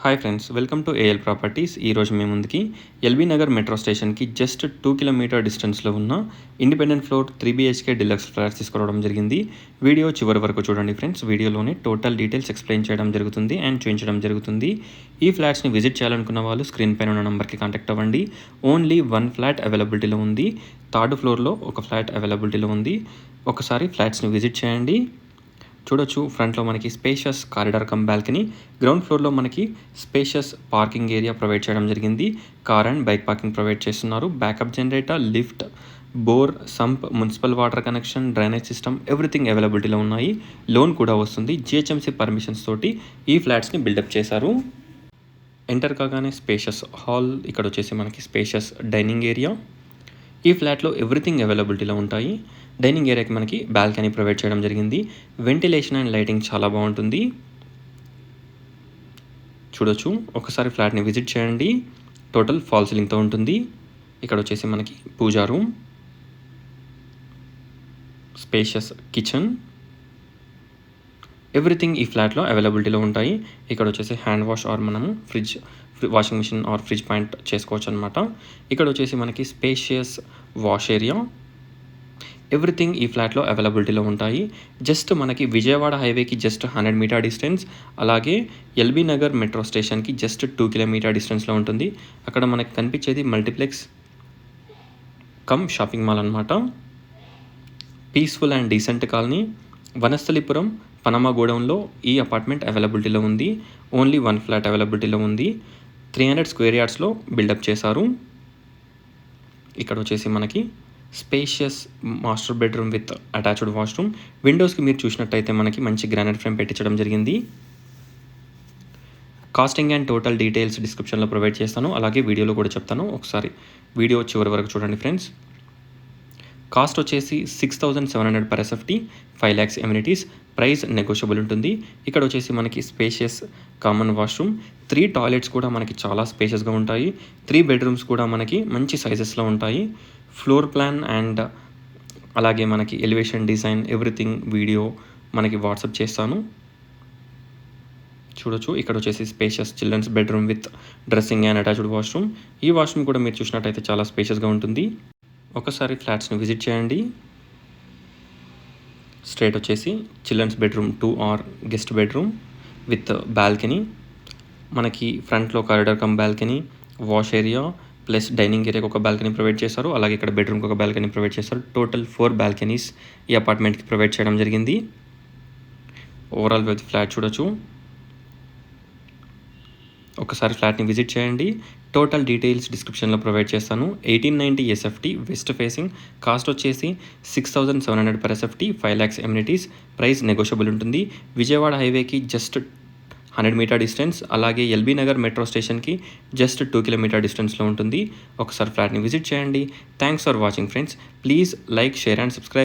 Hi friends, welcome to AL properties. ఈరోజు మేము ముందుకి ఎల్బీ నగర్ మెట్రో స్టేషన్కి జస్ట్ 2 కిలోమీటర్ డిస్టెన్స్లో ఉన్న independent floor 3 BHK deluxe flats తీసుకురావడం జరిగింది. వీడియో చివరి వరకు చూడండి ఫ్రెండ్స్. వీడియోలోనే టోటల్ డీటెయిల్స్ ఎక్స్ప్లెయిన్ చేయడం జరుగుతుంది అండ్ చూపించడం జరుగుతుంది. ఈ ఫ్లాట్స్ని విజిట్ చేయాలనుకున్న వాళ్ళు స్క్రీన్ పైన ఉన్న నెంబర్కి కాంటాక్ట్ అవ్వండి. ఓన్లీ 1 ఫ్లాట్ అవైలబిలిటీలో ఉంది. థర్డ్ ఫ్లోర్లో ఒక ఫ్లాట్ అవైలబిలిటీలో ఉంది. ఒకసారి ఫ్లాట్స్ని విజిట్ చేయండి. చూడొచ్చు, ఫ్రంట్లో మనకి spacious corridor come balcony, ground ఫ్లోర్లో మనకి స్పేషియస్ పార్కింగ్ ఏరియా ప్రొవైడ్ చేయడం జరిగింది. Car and bike parking provide చేస్తున్నారు. Backup generator, lift, bore, sump, municipal water connection, drainage system everything అవైలబిలిటీలో ఉన్నాయి. లోన్ కూడా వస్తుంది. GHMC పర్మిషన్స్ తోటి ఈ ఫ్లాట్స్ని బిల్డప్ చేశారు. ఎంటర్ కాగానే స్పేషియస్ హాల్, ఇక్కడ వచ్చేసి మనకి స్పేషియస్ డైనింగ్ ఏరియా. ఈ ఫ్లాట్లో ఎవ్రీథింగ్ అవైలబిలిటీలో ఉంటాయి. డైనింగ్ ఏరియాకి మనకి బాల్కనీ ప్రొవైడ్ చేయడం జరిగింది. వెంటిలేషన్ అండ్ లైటింగ్ చాలా బాగుంటుంది. చూడొచ్చు, ఒకసారి ఫ్లాట్ని విజిట్ చేయండి. టోటల్ ఫాల్ సీలింగ్తో ఉంటుంది. ఇక్కడ వచ్చేసి మనకి pooja room, spacious kitchen, everything ఈ ఫ్లాట్లో అవైలబిలిటీలో ఉంటాయి. ఇక్కడ వచ్చేసి హ్యాండ్ వాష్ ఆర్ మనము washing machine or fridge point చేసుకోవచ్చు అనమాట. ఇక్కడ వచ్చేసి మనకి స్పేషియస్ వాష్ ఏరియా, ఎవ్రీథింగ్ ఈ ఫ్లాట్లో అవైలబిలిటీలో ఉంటాయి. జస్ట్ మనకి విజయవాడ హైవేకి జస్ట్ 100 మీటర్ డిస్టెన్స్, అలాగే ఎల్బీ నగర్ మెట్రో స్టేషన్కి జస్ట్ 2 కిలోమీటర్ డిస్టెన్స్లో ఉంటుంది. అక్కడ మనకి కనిపించేది మల్టీప్లెక్స్ కమ్ షాపింగ్ మాల్ అనమాట. Peaceful and decent colony, Vanasthalipuram, Panama గోడౌన్లో ఈ అపార్ట్మెంట్ అవైలబిలిటీలో ఉంది. ఓన్లీ 1 ఫ్లాట్ అవైలబిలిటీలో ఉంది. 300 స్క్వేర్ యార్డ్స్లో బిల్డప్ చేశారు. ఇక్కడ వచ్చేసి మనకి spacious master bedroom with attached washroom. విండోస్కి మీరు చూసినట్టయితే మనకి మంచి గ్రానైట్ ఫ్రేమ్ పెట్టించడం జరిగింది. కాస్టింగ్ అండ్ టోటల్ డీటెయిల్స్ డిస్క్రిప్షన్లో ప్రొవైడ్ చేస్తాను, అలాగే వీడియోలో కూడా చెప్తాను. ఒకసారి వీడియో చివరి వరకు చూడండి ఫ్రెండ్స్. కాస్ట్ వచ్చేసి 6,700 per SFT, 5 lakhs amenities. Price negotiable ఉంటుంది. ఇక్కడ వచ్చేసి మనకి స్పేషియస్ కామన్ వాష్రూమ్, 3 టాయిలెట్స్ కూడా మనకి చాలా స్పేషియస్గా ఉంటాయి. 3 బెడ్రూమ్స్ కూడా మనకి మంచి సైజెస్లో ఉంటాయి. ఫ్లోర్ ప్లాన్ అండ్ అలాగే మనకి ఎలివేషన్ డిజైన్ ఎవ్రీథింగ్ వీడియో మనకి వాట్సాప్ చేస్తాను. చూడొచ్చు, ఇక్కడ వచ్చేసి spacious children's bedroom with dressing and attached washroom. ఈ వాష్రూమ్ కూడా మీరు చూసినట్టయితే చాలా స్పేషియస్గా ఉంటుంది. ఒకసారి ఫ్లాట్స్ని విజిట్ చేయండి. స్ట్రైట్ వచ్చేసి children's bedroom 2 or guest bedroom with balcony. మనకి ఫ్రంట్లో corridor come balcony, wash area plus dining ఏరియాకి ఒక బాల్కనీ ప్రొవైడ్ చేశారు. అలాగే ఇక్కడ బెడ్రూమ్కి ఒక బాల్కనీ ప్రొవైడ్ చేశారు. టోటల్ 4 బాల్కనీస్ ఈ అపార్ట్మెంట్కి ప్రొవైడ్ చేయడం జరిగింది. ఓవరాల్ విత్ ఫ్లాట్ చూడొచ్చు. ఒకసారి ఫ్లాట్ని విజిట్ చేయండి. టోటల్ డీటెయిల్స్ డిస్క్రిప్షన్లో ప్రొవైడ్ చేస్తాను. 1890 SFT, వెస్ట్ ఫేసింగ్. కాస్ట్ వచ్చేసి 6,700 per SFT, 5 lakhs amenities. Price negotiable ఉంటుంది. విజయవాడ హైవేకి జస్ట్ 100 మీటర్ డిస్టెన్స్, అలాగే ఎల్బీ నగర్ మెట్రో స్టేషన్కి జస్ట్ 2 కిలోమీటర్ డిస్టెన్స్లో ఉంటుంది. ఒకసారి ఫ్లాట్ని విజిట్ చేయండి. Thanks for watching friends. Please like, share and subscribe.